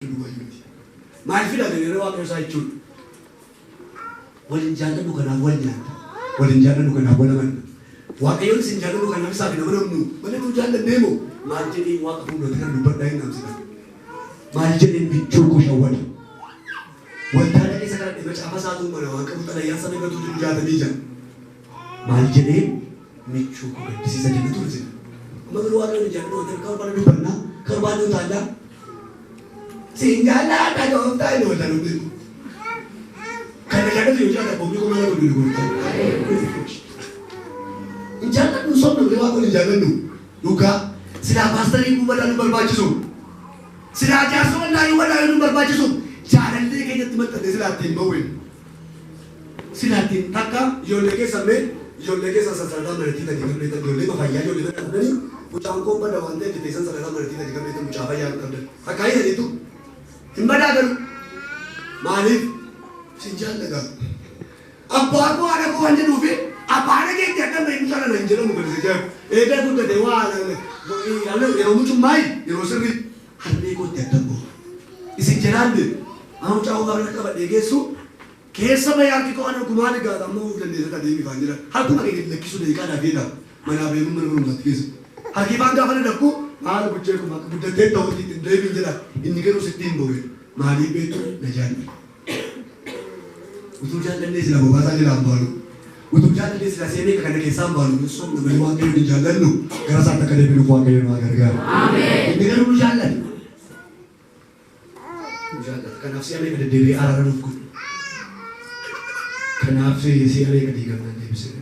maal fida gadi Waaqayyo isaa jechuudha. Waliin jaalladhu kanaaf wal nyaata. Waliin jaalladhu kanaaf wal amanna. Waaqayyoon isin jaalladhu kanaaf isaaf nama namnu. Malee nu jaalladhee moo maal jedhee Waaqa fuuldura kan dubbadhaa hin namsina. Maal jedhee bichuu ko shawwata. Waltaadha keessa kana dhibba caafa isaatu mana waan qabu xalayyaa sana gatu jiru jaatamii jira. Maal jedhee michuu ko gaddisiisa jenna ture jira. Amma garuu Waaqayyoon jaalladhu waan ta'eef kan barbaadu dubbannaa kan barbaadu taallaa. Singgala ada dokter itu dalam itu. Kadang-kadang tu juga ada publik mana tu dulu. Jangan tu soal tu lewat tu jangan tu. Luka sila pastor ibu badan berbaca sum. Sila jasuh nak ibu badan berbaca sum. Jangan lagi kerja tu mata sila tim bawin. Sila tim takka joleke sambil joleke sasarada merti tadi kan mereka jolek bahaya jolek tadi ni. Ucap kau pada wanita di desa sasarada merti tadi kan mereka ucap bahaya kan. Akai hari itu. Timbada kan, malif, sinjal lega. Apa aku ada kau anjir ubi? Apa ada yang tiada main sana main jalan bukan saja. Eda tu dah dewa ada. Yang muncul mai, yang sering hari kau tiada kau. Isi jalan deh. Aku cakap kalau nak buat degesu, kesah bayar kita orang kumar juga. Kamu dan desa tadi ni banjir. Hal tu macam ni kisah dekat ada dia. Mana beri mana kisah. Hal kita bangga pada aku. Maal bujur ko mak bujur te to ti dream jela inni kero setting bowe mali betu najani utu jalan ne sila baba jela ambalu utu jalan ne sila sene ka kana ke sambalu so na mai wa ke ni jalan nu gara sa ta kale bi ko ke ma garga amen inni kero jalan kana si ame ka dewi ara ru ko kana si ame ka diga na dewi se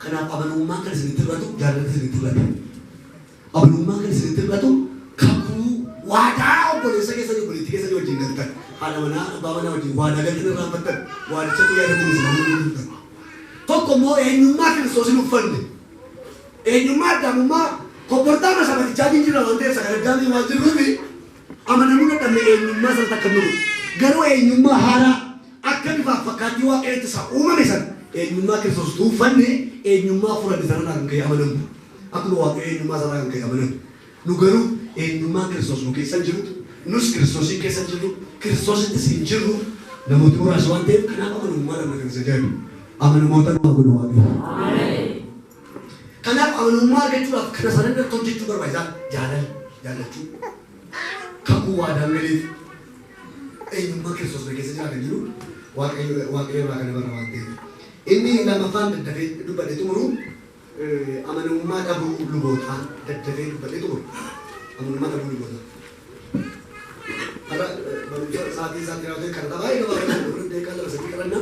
kana pa manu ma ka sini tu jalan sini tu Abang kan sering terbatuk kaku wadah boleh saya boleh tiga saja wajib nanti ada mana bawa mana wajib wadah kan kita rampat wadah satu yang ada di sana Tok komo enyuma kan sosi lufan enyuma damuma komportama sama dijadi jira onde sakala gani wajib rubi amana muna tamme enyuma santa kanu garu enyuma hara akan fakati wa itu sa misan enyuma kan sosi lufan enyuma fura di sana nang kaya amana aku luar enyuma sana nang kaya amana nugaru enyuma Kristus nu kesan jiru nus Kristus kesan jiru Kristus itu sinjiru namun tu orang suante kenapa menunggu malam dengan sejauh amanu mautan aku doa amin kenapa amanu malam itu lah kerana sana dia tunjuk tu berbeza jalan tu kaku wadah milik enyuma Kristus nu kesan jalan jiru wakai makan berawat ini nama fan dari duba itu muru amanu malam abu lubotan dari duba itu muru amanu malam abu lubotan Ada saat ini kereta baik kalau orang dekat lah seperti kerana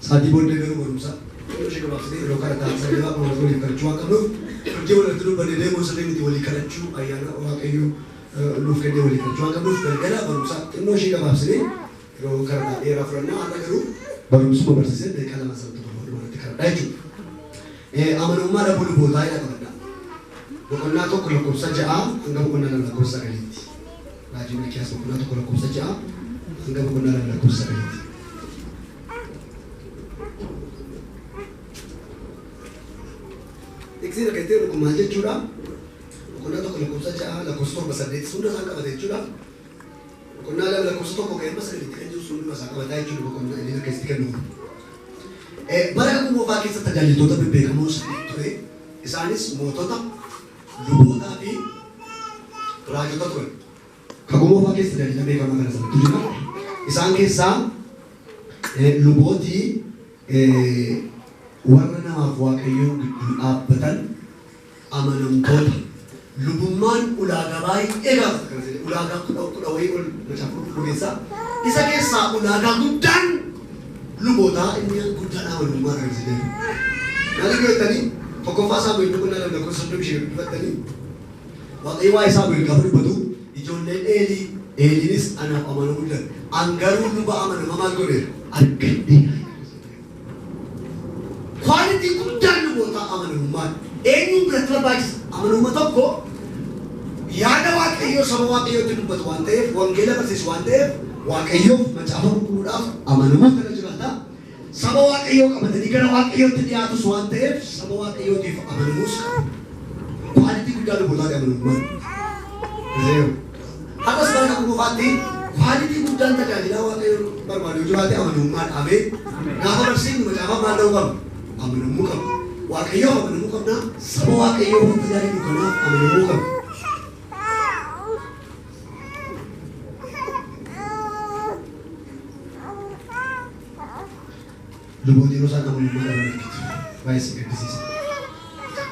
saat ini boleh dengar berusaha. Kalau saya kebab sini kalau kereta saya juga kalau boleh kerja kamu kerja boleh terus pada demo sering di boleh kerja ayana orang kayu lu kerja boleh kerja kamu kerja berusaha. Kalau saya kebab sini kalau kereta era frana ada keru baru semua bersih dekat lah masa itu baru mana kereta itu. Aman umar ada boleh botai lah kerana. Bukan nak kalau kau saja anggap bukan nak kau saja ini. Lagi mereka semua tu kalau kursa jam, enggak benar ada kursa ini. Eksir kata orang kumaja cura, kena tu kalau kursa jam, la kursa besar itu sudah sangat besar cura. Kena la kursa tu kau kaya besar itu kan justru sudah sangat besar cura, kena ini nak kasih kan. Barang aku mau pakai satu jali tu tapi kamu tu isanis mau tu tak, lupa tapi raja tu kan. Kamu pakai sedari nabi kamu kan sama tujuh kan? Isang kisah luboti warna nama kayu abatan amanam kota lubuman ulaga baik ulaga kudawai macam kulisa isa kisah ulaga gudan lubota ini yang gudan awal lumar kan sih nanti kita tadi pokok fasa boleh tu kenal dengan konsep lebih tadi waktu iwai sahaja kabur batu ijoolleen eeliinis anaaf amanuu mul'atan angaruu luba amana mamaan godhe argadhee kwaalitii guddaan luboota amanamummaan eenyuun biratti barbaachisa amanamummaa tokko yaada waaqayyoo saba waaqayyootti dubbatu waan ta'eef wangeela barsiisu waan ta'eef waaqayyoof macaafa qulqulluudhaaf amanamuu kana jiraata saba waaqayyoo qabatanii gara waaqayyootti dhiyaatus waan ta'eef saba waaqayyootiif amanamuus kwaalitii guddaa lubootaati amanamummaan Hakas bara kamu fati, quality guddaan tajaajila waaqayyo barbaadu jiraate amanummaan ameen. Gaafa barsiifnu macaafa maal ta'uu qabna? Amanamuu qabna. Waaqayyoo amanamuu qabna. Saba waaqayyoo wanta tajaajilu kanaaf amanamuu qabna. Luboonni yeroo isaan amanummaa dhaban argitu. Baay'ee si gaddisiisa.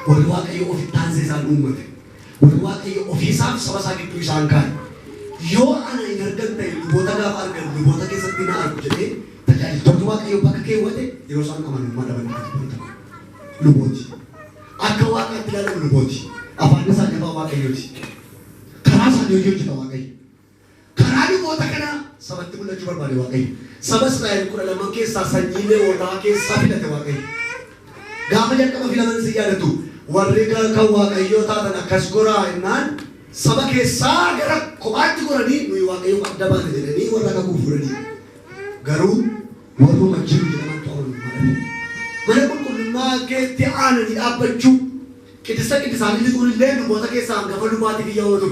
Warri waaqayyo ofitti taasise isaan uummate. Warri waaqayyo ofiisaaf saba isaa gidduu isaan kaa'e. Yoo ana hin argan ta'e luboota gaafa argan luboota keessatti na argu jedhee tajaajiltoonni waaqayyo bakka keewwate yeroo isaan amanummaa dhaban argitu. Lubooti. Akka waaqaatti ilaalamu lubooti. Afaan isaanii afaan waaqayyooti. Karaa isaanii hojii hojjeta waaqayyo. Karaa luboota kanaa sabatti mul'achuu barbaade waaqayyo. Saba Israa'el 12 keessaa sanyiilee warraa keessaa filate waaqayyo. Gaafa jalqaba filaman si yaadatu warri kan waaqayyoo taatan akkas goraa jennaan saba keessaa gara kophaatti goranii nuyi waaqayyoo adda baane jedhanii warra kakuu furanii. Garuu warruma jiru jedhaman to'annoo mana qulqullummaa keetti aananii dhaabbachuu qiddisa qiddisaanii lixuun illee luboota keessaa hangafa lubaatti biyya ootu.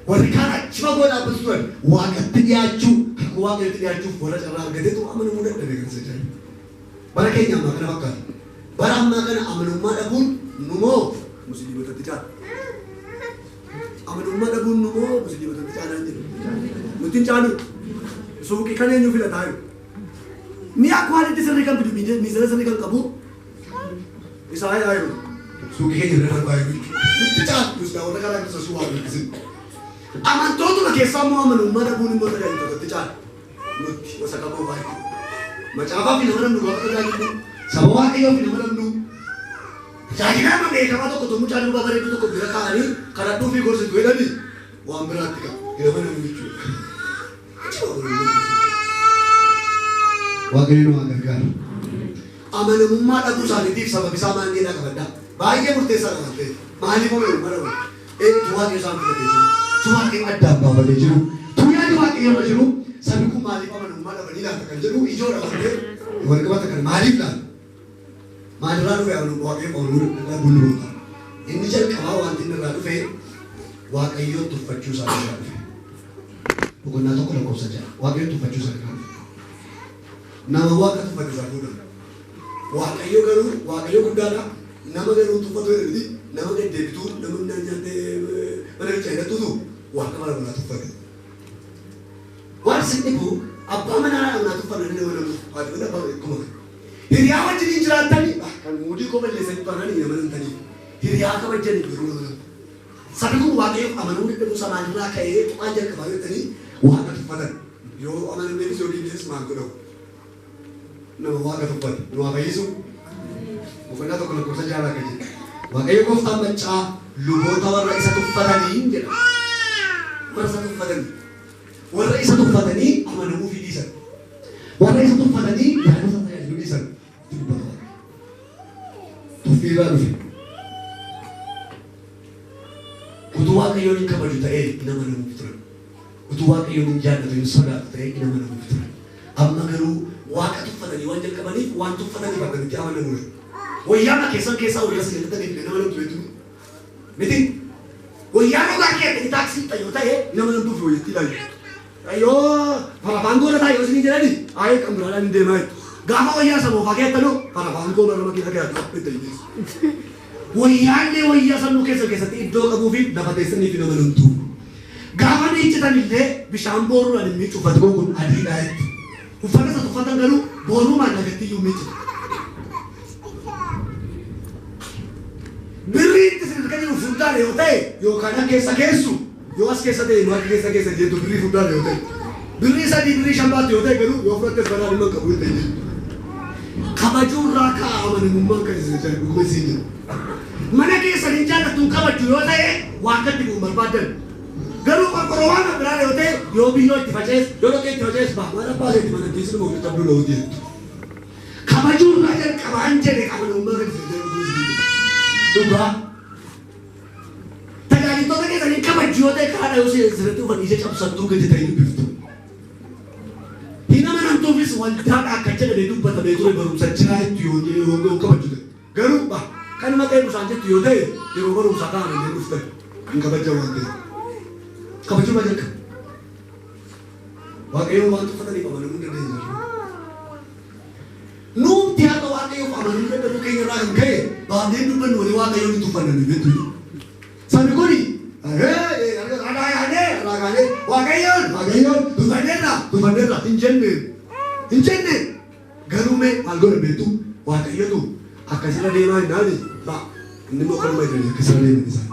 Warri kaan achi fagoo dhaabbatu turan waaqatti dhiyaachuu kakuu waaqayyotti dhiyaachuuf warra carraa argateetu amanamuu dadhabe kan isa jedhan. Bara keenya ammaa kana fakkaata. Bara ammaa kana amanummaa dhabuun numoo musliimotatti caala. Amanummaa dhabuun numoo musliimotatti caalaa hin jiru. Nuti hin caalu. Suuqii kan eenyu filataa jiru. Mi'a quality sirrii kan fidu miizana sirrii kan qabu isaa yaa jiru. Suuqii keenya irra darbaa jiru. Nuti caalu. Nuti warra karaa keessa suuqaa beeksisu. Amantootuma keessaa immoo amanummaa dhabuun immoo tajaajiltootatti caala. Nuti gosa qaboo baay'ee. Macaafaa fi nama namnu gaafa tajaajilu. Saba waaqayyoo fi nama namnu. Tajaajilaa beekamaa tokko tokko mucaan dhugaa bareedu tokko bira kaa'anii kadhadhuu fi gorsitu jedhanii waan biraatti qabu. Gaafa namni jechuudha. Waaqayyo nu gargaaru. Amanamummaa dhabuu isaaniitiif sababi isaa maal jedhaa qabaddaa. Baay'ee murteessaa qabattee. Maaliif amanamummaa dhabu? Waaqayyo isaan filatee jiru. Waaqayyo addaan baafatee jiru. Yaadi waaqayyo irra jiru. Sabi kun maaliif amanamummaa dhabanii laata kan jedhu ijoodha wantee wal qabata kana maaliif laata? Maalirraa dhufee waaqayyo amanamuu dhabuun inni jalqabaa wanti inni irraa dhufee waaqayyoon tuffachuu isaa irraa dhufe. Boqonnaa tokko lakkoofsa ja'a. Waaqayyoon tuffachuu isaa irraa dhufe. Nama waaqa tuffate isaa fuudhan. Waaqayyo garuu waaqayyo guddaadha. Nama garuu tuffatu jedhamti. Nama gad deebituu nama nyaatee mana bichaa hidhatuutu waaqa mara manaa tuffate. Waan isin kun abbaa manaa manaa tuffannanii nama namu haati mana abbaa kuma. Hiriyaa wajjin jiraatanii kan muudii koo balleessanii tuffannanii nama namtanii. Hiriyaa kabajanii yeroo nama namu. Sabi kun waaqayyoof amanuu dadhabuu samaanirraa ka'ee tuqaa jalqabaa jettanii waaqa tuffatan. Yoo amanameenis yoo diineenis maal godhamu? Nama waaqa tuffate. Nu waa fayyisu. Boqonnaa tokko lakkoofsa ja'a akka jedhu. Waaqayyo gooftaan maccaa luboota warra isa tuffatanii jedha. Warra isa tuffatanii. Warra isa tuffatanii amanamuu fi dhiisan. Warra isa tuffatanii yaada isaa tajaajiluu dhiisan. Tuffiirraa dhufe. Utuu waaqayyoon hin kabaju ta'ee hin amanamuuf turan. Utuu waaqayyoon hin jaallatu hin sodaatu ta'ee hin amanamuuf turan. Amma garuu waaqa tuffatanii waan jalqabaniif waan tuffataniif akka itti amanamuudha. Wayyaana keessaa wayyaa sagantataniif nama namtu hedduu. Miti wayyaa dhugaa keessa taaksii yoo ta'e nama namtuuf wayyatti ilaalu. Yoo farafaangoo lataa yoo isin jedhani ayee kan biraadhaan hin deemaa jettu. Gaafa wayyaa sammuu fakkeettanoo farafaangoo bara nama keessa gaatu itti hideessu. Wayyaallee wayyaa sammuu keessatti iddoo qabuu fi lafa teessanii fi nama namtu. Gaafa ni ijjitan illee bishaan booruudhaan hin miiccu uffata kun adiidhaa jetti. Uffata isa tuffatan garuu boorumaan lafatti iyyuu miiccitu. Birriitti sirriitti jiru furdaan yoo ta'e yookaan keessa keessu yoo as keessa ta'e nu akka keessa jettu birrii furdaan yoo ta'e birrii sadii birrii shambaatti yoo ta'e garuu yoo fudhattes banaan dhimma qabu yoo ta'e kabajuurraa ka'a amanamummaan kan isin jedhu dhuguma isin jedhu. Mana keessan hin jaallattu kabaju yoo ta'e waaqatti kun barbaadan garuu qorqorroo waan biraa yoo ta'e yoo biyyoo itti facees yoo dhoqqee itti facees mana baaleetti mana keessi nama ofitti abduu la'uu jettu. Kabajuurraa jalqabaan jedhe amanamummaa kan isin jedhu dhugaa. Tajaajiltoota keessanii kabaju yoo ta'e kaadha yoo sirriitti ufan ija cabsattuu gadi ta'e dubbiftu. Hin amanamtuufis waldaadha akka jedhamee dubbatamee ture barumsa jiraa jettu yoo kabaju ta'e. Garuu kan maqaa ibsaan jettu yoo ta'e yeroo barumsaa ta'an illee dhuftan hin kabajan waan ta'e. Kabajuu jalqaba. Waaqayyo waan tuffatanii amanamuu hin dandeenye. Nuti haa ta'u Waaqayyo amanamuu danda'u keenya irraa kan ka'e baafnee dubbannu walii Waaqayyo ni tuffannu jettu. Sabni kuni Waaqayyoon tuffanneerra hin jenne garuu mee maal godha beektu Waaqayyotu akkasirra deemaa hin dhaane inni immoo kanuma jedhanii akkasirra deeman isaa.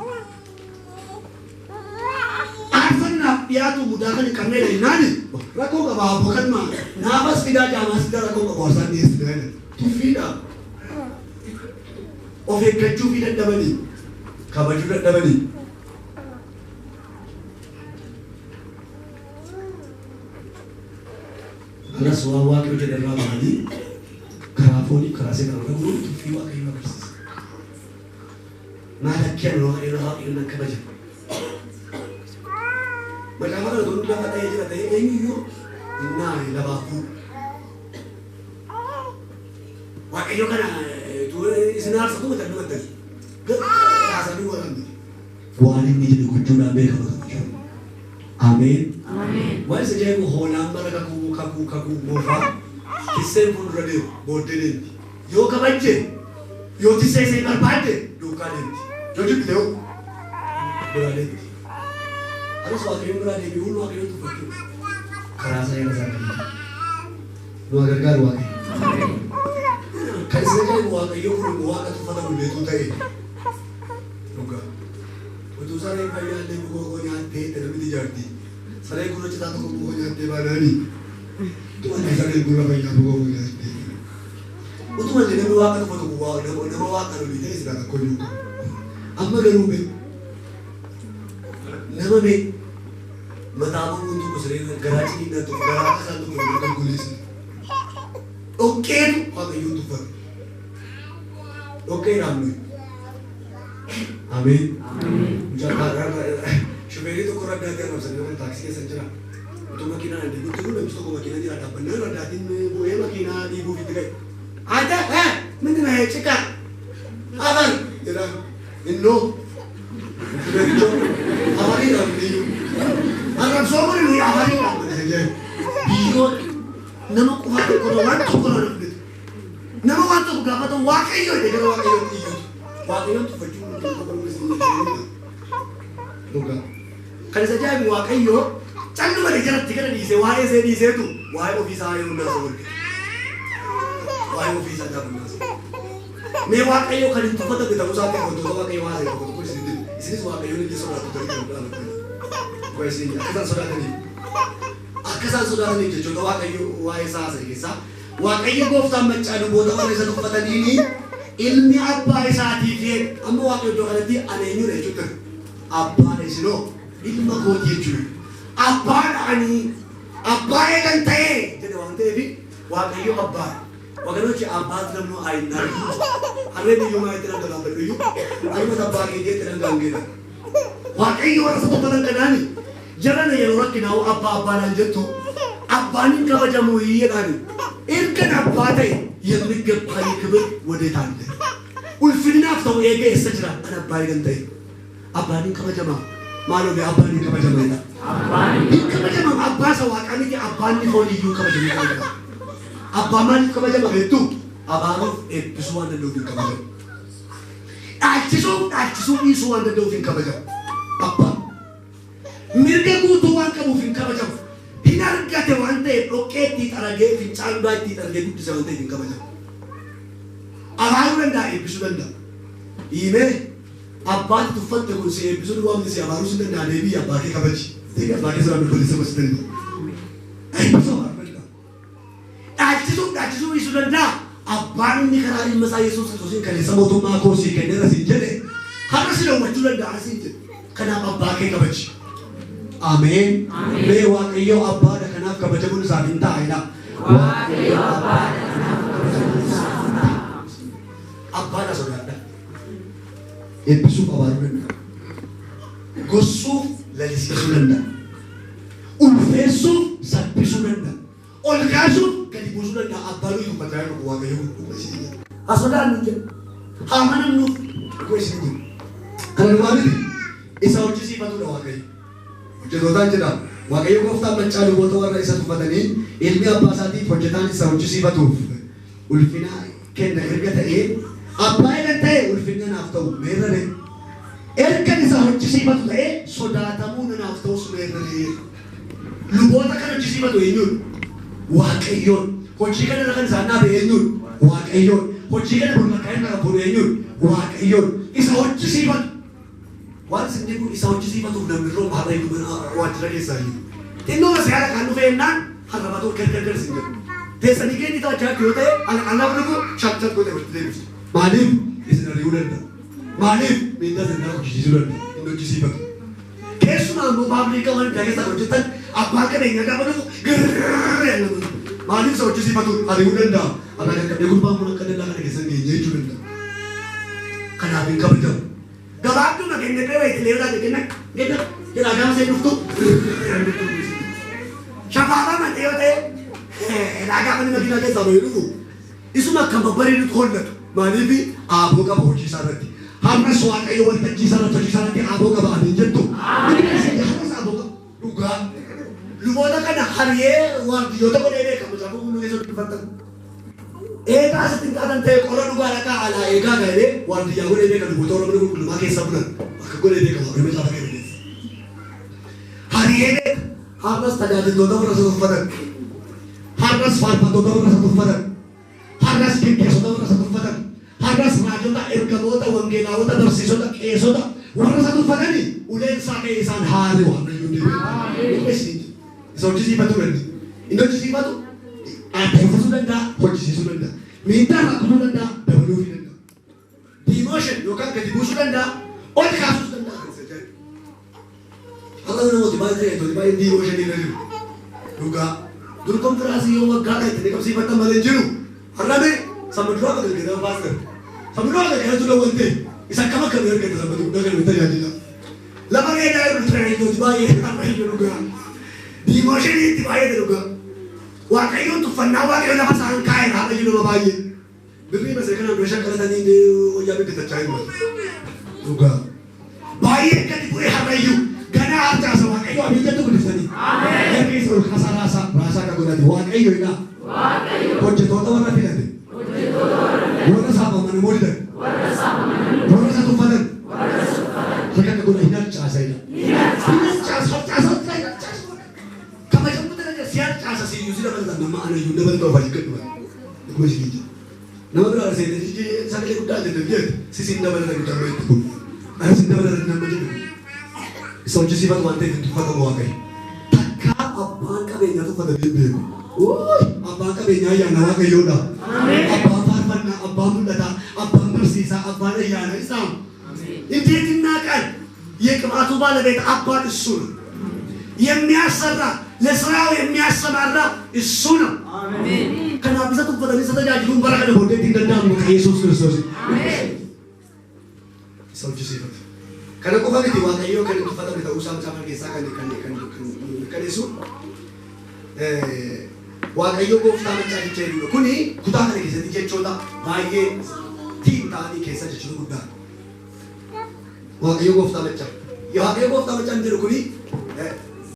Aarfannaaf dhiyaatu mudaa kan hin qabnee dhahinnaani rakkoo qabaa boqonnaa naafas fidaa jaamaas fidaa rakkoo qabu harsaan dhiyeessi dhahan tuffiidha. Of eeggachuu fi dadhabanii kabajuu dadhabanii. Anas waan Waaqayyo jedhe irraa bahanii karaa foonii karaa seeqaa dhaguu tuffii Waaqayyo agarsiisa. Maal akka yeroo Waaqayyo nan kabaja. Macaafa kana toluu lafa ta'ee jira ta'ee eenyuyyuu naani labaafuu. Waaqayyo kana isin aarsatu mata dubbatan. Haasanii waramne. Waan inni jedhu gochuudhaan beekama kan jiru. Ameen. Waan isa jedhamu hoolaan bara kakuu moofaa kisseen fuuldura deemu booddee deemti. Yoo kabajje yoo tissee ishee barbaadde duukaa deemti. Yoo jibbite yoo biraa deemti. Anas Waaqayyoon biraa deemi hundi Waaqayyoon tuffachuu karaa isaa yeroo isaa deemti. Nu gargaaru Waaqayyo. Kan isa jedhamu Waaqayyo kun Waaqa tuffatamu beekuu ta'e dhugaa. Utuu sareen fayyaallee bukoo nyaattee namatti jaarti. Sareen kun hojjetaa tokko bukoo nyaattee baanaanii. Tumanne sareen kun fayyaa bukoo nyaattee. Utuma illee namni Waaqa tuffatu nama Waaqa lolii ta'e sila rakkoo jiru. Amma garuu beeku. Nama beeku. Mataa bu'uun tokko sareen garaa ciniinaa tokko garaa kasaan tokko kan guleessi. Dhokkeetu Waaqayyoon tuffatu. Oke ramai. Amin. Shuferi itu kurang dari orang sendiri taksi ke senjata. Itu makina nanti. Itu tu lebih tu makina dia ada benar ada tin boleh makina di ibu itu kan. Ada mana nak cekak? Abang, jadi Indo. Shuferi itu awal ini ramai. Agar semua ini awal ini ramai saja. Biar nama kuat koran tu koran. Nama waktu berapa tu Waaqayyo dengan Waaqayyo itu. Waaqayyo tu berjumpa dengan orang Luka. Kalau saja ibu Waaqayyo, jangan lupa dijalan tiga di sini. Wahai di situ, wahai ofis saya undang semua. Wahai ofis saya undang semua. Me Waaqayyo kalau itu foto kita usah tengok tu Waaqayyo wahai foto tu sini. Sini Waaqayyo ni dia saudara tu dari mana? Kau sini, akasan saudara ni. Akasan saudara ni je. Contoh Waaqayyo wahai saya sekisah. Waaqayyo gooftaan macaanu booda warra isa tuffatanii ilmi abbaa isaatii fi amma Waaqayyo iddoo kanatti ani eenyudha jechuudha. Abbaan isinoo ilma kooti jechuudha. Abbaa eegan ta'ee jedhe waan ta'eef Waaqayyo abbaa. Waaqayyochi abbaa namnu ayinnaa. Harreen iyyuu maa itti dhangalaan badhuyyuu. Alumata abbaa keetii itti dhangaangeedha. Waaqayyo warra isa tuffatan kanaani jarana yeroo rakkinaa'u abbaan jettu abbaanin kabajamu hiyyeedhaani. Irkan abbaa ta'e የሚገባኝ ክብር ወዴት አለ? ulfinaaf ta'u eegee eessa jira? Kan abbaa eegan ta'e abbaaniin kabajama maaloo bee abbaaniin kabajamaadha. Abbaaniin kabajama abbaa isa waaqaa miti abbaanni foon iyyuu kabajamuu qabudha. Abbaa maaliif kabajama beektu? Abaanuuf eebbisuu waan danda'uuf hin kabajamu. Dhaalchisuu dhiisuu waan danda'uuf hin kabajamu. Abbaa mirga guutuu waan qabuuf hin kabajamu. Hin argate waan ta'eef dhoqqee itti xaragee fincaan duraa itti xaragee guddise waan ta'eef hin kabajamu. Abaaruu danda'a eebbisuu danda'a. Hiimee abbaatti tuffatte kun si eebbisuu waan si abaaruu si danda'a deebii abbaa kee kabaji. Deebii abbaa kee sirraa bilbilisa gosi danda'a. Eebbisuu abaaruu danda'a. Dhaalchisuu dhiisuu danda'a. Abbaan inni karaa ilma isaa Yesuus Kiristoosiin kaleessa mootummaa koosii kenneera siin jedhe har'a si daawwachuu danda'a siin jedhe. Kanaaf abbaa kee kabaji. Ameen. Mee Waaqayyo abbaadha kanaaf kabajamuun isaaf hin taa'edha. Waaqayyo abbaadha kanaaf kabajamuun isaaf hin ta'a. Abbaadha sodaadha. Eebbisuuf abaaruu danda'a. Gossuuf lalisiisuu danda'a. Ulfeessuuf salphisuu danda'a. Ol kaasuuf gadi buusuu danda'a. Abbaan iyyuu mataa yoo Waaqayyo dhuguma isin jedha. Asodaan nu jedha. Haa manamnuuf dhuguma isin jedha. Kana dhumaa miti isa hojjisiifatudha Waaqayyo. Hojjetootaan jedhama. Waaqayyo gooftaan mancaa luboota warra isa tuffatanii ilmi abbaa isaatiif hojjetaan isa hojjisiifatuuf ulfina kenna erga ta'ee abbaa eegan ta'e ulfinna naaf ta'u meerrare ergan isa hojjisiifatu ta'e sodaatamuu naaf ta'us meerrare luboota kan hojjisiifatu eenyuun Waaqayyoon hojii kana kan isaan dhaabe eenyuun Waaqayyoon hojii kana burmakaa'in kana fuudhu eenyuun Waaqayyoon isa hojjisiifatu waan isin kun isa hojjisiifatuuf namni rooba harree waajjira keessaa jiru. Xinnoo seera kan dhufe ennaan harrabatoo gargar isin jedhu. Teessanii keenya taa'achaa yoo ta'e alaaf dhufu shakkan godhe walitti deebisu. Maaliif isin ari'uu danda'a? Maaliif miidhaa sirnaa hojjisiisuu danda'a? Inni hojjisiifatu. Keessumaa immoo paabliika waan keessaa hojjetan abbaa qabeenya gaafa dhufu gargar maaliif isa hojjisiifatu ari'uu danda'a? Akka dhaqqabee gurbaan kun akka dallaa kana keessa geenye jechuu danda'a. Kanaaf hin kabajamu. Gabaabduu nageenya qe'ee itti leeraa kenna jedha gaafa ishee dhuftu shafaafaa malee yoo ta'e gaafa inni makiinaa keessaa bahee dhufu isuma akka babbareedutu hollatu maaliif aaboo qaba hojii isaa irratti hammas waaqayyo waltajjii isaa irratti hojii isaa irratti aaboo qaba adiin jettu hammas aaboo qaba dhugaa luboota kana hariyee waardiyyoota godhee beekamu saafuu hunduu keessa dubbatan eegaa asitti taatan ta'e qora dhugaa dhaqaa alaa eegaa galee waardiyyaa godhee beeka luboota oromoo qulqullumaa keessa bulan akka godhee beekama oromoo caafa kennan hariyee beeka har'as tajaajiltoota warra isa tuffatan har'as faarfattoota warra isa tuffatan har'as geggeessota warra isa tuffatan har'as raajota ergamoota wangeelaawota barsiisota qeessota warra isa tuffatanii uleen isaa ka'ee isaan haare waaqayyoon deebi'e isa hojjisiifatu danda'a inni hojjisiifatu adeemsisuu danda'a hojjisiisuu danda'a miidhaa rakkisuu danda'a dabaluu danda'a diimooshin yookaan gadi buusuu danda'a ol kaasuu danda'a. Kalau namooti baay'ee diimooshinii irra jiru dhugaa dur konfiraasii yoo waggaadha itti deeqamsiifatan malee jiru har'ame sammaduraa akka galgala baastan sammaduraa akka galgala tura wante isa akkam akkamii argata sammaduraa kana tajaajila lafa reedaa irra tiraayidooti baay'ee har'ayyuu dhugaa diimooshinii itti baay'ee dhugaa waaqayyoon tuffannaa waaqayyoon lafa isaan kaa'e har'ayyuu nama baay'ee birrii masee kanaan dura shakkaratanii wayyaa bidditachaa hin malu dhugaa baay'ee gadi bu'ee har'ayyuu Gana harta sa waaqayyo abin jettu gudiftanii. Ameen. Ergi ol kasa raasaa ka godhate waaqayyo ina. Waaqayyo. Hojjettoota warra filate. Hojjettoota warra filate. Warra saamaman moodidan. Warra saamaman. Warra sa tuffatan. Warra sa tuffatan. Harka ka godha hinal caasa ina. Hinal caasa caasa. Kama jamu tana siar caasa si yusi dabalata nama ana yu dabalata wajib kedua. Kuma sini. Nama berapa sih? Sakit kuda aja dia. Sisi dabalata kuda itu. Ada sisi dabalata nama juga. Isa hojjisiifatu waan ta'eef tuffatamu waaqayyo. Takka abbaan qabeenyaa tuffatamee beeku. Abbaan qabeenyaa ayyaana waaqayyoodha. Abbaan faarfannaa, abbaan mul'ataa, abbaan barsiisaa, abbaan ayyaana isaa. እንዴት ይናቃል? የቅባቱ ባለቤት አባት እሱ ነው። የሚያሰራ ለስራው የሚያሰማራ እሱ ነው። አሜን። ከናብዛ ተፈተኒ ተጃጅሉን በረከደ ወዴት እንደዳሙ ኢየሱስ ክርስቶስ አሜን። ሰው ጅሲፈት kana qofa miti waaqayyo kan tuffatame ta'uu isaa macaafa keessaa kan ibsu waaqayyo gooftaa maccaa jechaa jirudha. Kuni kutaa kana keessatti jechoota baay'ee tiin ta'anii keessa jechuudha guddaa. Waaqayyo gooftaa maccaa. Waaqayyo gooftaa maccaa jedhu kuni